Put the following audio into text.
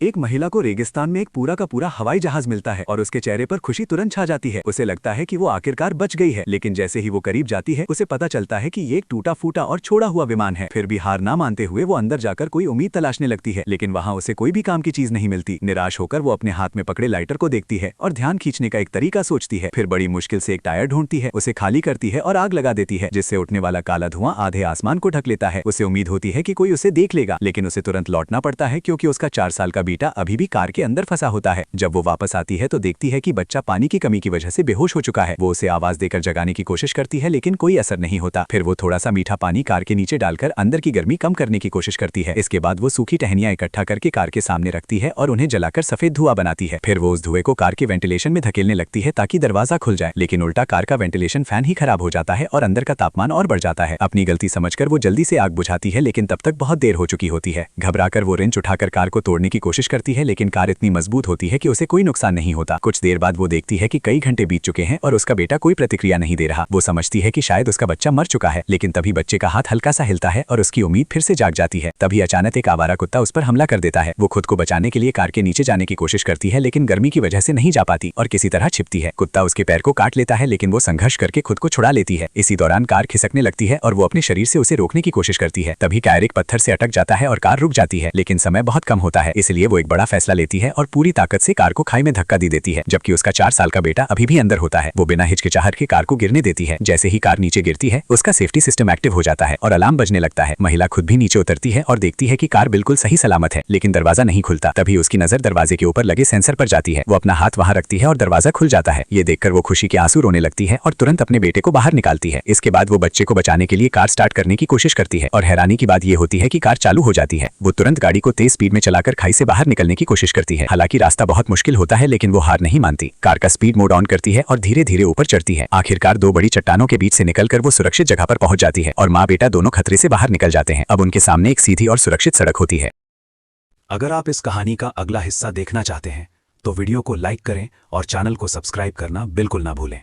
एक महिला को रेगिस्तान में एक पूरा का पूरा हवाई जहाज मिलता है और उसके चेहरे पर खुशी तुरंत छा जाती है। उसे लगता है कि वो आखिरकार बच गई है, लेकिन जैसे ही वो करीब जाती है उसे पता चलता है कि ये एक टूटा फूटा और छोड़ा हुआ विमान है। फिर भी हार ना मानते हुए वो अंदर जाकर कोई उम्मीद तलाशने लगती है, लेकिन वहाँ उसे कोई भी काम की चीज नहीं मिलती। निराश होकर वो अपने हाथ में पकड़े लाइटर को देखती है और ध्यान खींचने का एक तरीका सोचती है। फिर बड़ी मुश्किल से एक टायर ढूंढती है, उसे खाली करती है और आग लगा देती है, जिससे उठने वाला काला धुआं आधे आसमान को ढक लेता है। उसे उम्मीद होती है कि कोई उसे देख लेगा, लेकिन उसे तुरंत लौटना पड़ता है क्योंकि उसका 4 साल का बेटा अभी भी कार के अंदर फंसा होता है। जब वो वापस आती है तो देखती है कि बच्चा पानी की कमी की वजह से बेहोश हो चुका है। वो उसे आवाज देकर जगाने की कोशिश करती है, लेकिन कोई असर नहीं होता। फिर वो थोड़ा सा मीठा पानी कार के नीचे डालकर अंदर की गर्मी कम करने की कोशिश करती है। इसके बाद वो सूखी टहनियां इकट्ठा करके कार के सामने रखती है और उन्हें जलाकर सफेद धुआं बनाती है। फिर वो उस धुएं को कार के वेंटिलेशन में धकेलने लगती है ताकि दरवाजा खुल जाए, लेकिन उल्टा कार का वेंटिलेशन फैन ही खराब हो जाता है और अंदर का तापमान और बढ़ जाता है। अपनी गलती समझकर वो जल्दी से आग बुझाती है, लेकिन तब तक बहुत देर हो चुकी होती है। घबराकर वो रिंच उठाकर कार को तोड़ने की कोशिश करती है, लेकिन कार इतनी मजबूत होती है कि उसे कोई नुकसान नहीं होता। कुछ देर बाद वो देखती है कि कई घंटे बीत चुके हैं और उसका बेटा कोई प्रतिक्रिया नहीं दे रहा। वो समझती है कि शायद उसका बच्चा मर चुका है, लेकिन तभी बच्चे का हाथ हल्का सा हिलता है और उसकी उम्मीद फिर से जाग जाती है। तभी अचानक एक आवारा कुत्ता उस पर हमला कर देता है। वो खुद को बचाने के लिए कार के नीचे जाने की कोशिश करती है, लेकिन गर्मी की वजह से नहीं जा पाती और किसी तरह छिपती है। कुत्ता उसके पैर को काट लेता है, लेकिन वो संघर्ष करके खुद को छुड़ा लेती है। इसी दौरान कार खिसकने लगती है और वो अपने शरीर से उसे रोकने की कोशिश करती है। तभी टायर एक पत्थर से अटक जाता है और कार रुक जाती है, लेकिन समय बहुत कम होता है, इसलिए वो एक बड़ा फैसला लेती है और पूरी ताकत से कार को खाई में धक्का दे देती है, जबकि उसका 4 साल का बेटा अभी भी अंदर होता है। वो बिना हिचकिचाहट के कार को गिरने देती है। जैसे ही कार नीचे गिरती है उसका सेफ्टी सिस्टम एक्टिव हो जाता है और अलार्म बजने लगता है। महिला खुद भी नीचे उतरती है और देखती है कि कार बिल्कुल सही सलामत है, लेकिन दरवाजा नहीं खुलता। तभी उसकी नजर दरवाजे के ऊपर लगे सेंसर पर जाती है। वो अपना हाथ वहां रखती है और दरवाजा खुल जाता है। ये देखकर वो खुशी के आंसू रोने लगती है और तुरंत अपने बेटे को बाहर निकालती है। इसके बाद वो बच्चे को बचाने के लिए कार स्टार्ट करने की कोशिश करती है और हैरानी की बात ये होती है कि कार चालू हो जाती है। वो तुरंत गाड़ी को तेज स्पीड में चलाकर खाई से बाहर निकलने की कोशिश करती है। हालांकि रास्ता बहुत मुश्किल होता है, लेकिन वो हार नहीं मानती। कार का स्पीड मोड ऑन करती है और धीरे धीरे ऊपर चढ़ती है। आखिरकार 2 बड़ी चट्टानों के बीच से निकलकर वो सुरक्षित जगह पर पहुंच जाती है और माँ बेटा दोनों खतरे से बाहर निकल जाते हैं। अब उनके सामने एक सीधी और सुरक्षित सड़क होती है। अगर आप इस कहानी का अगला हिस्सा देखना चाहते हैं तो वीडियो को लाइक करें और चैनल को सब्सक्राइब करना बिल्कुल ना भूलें।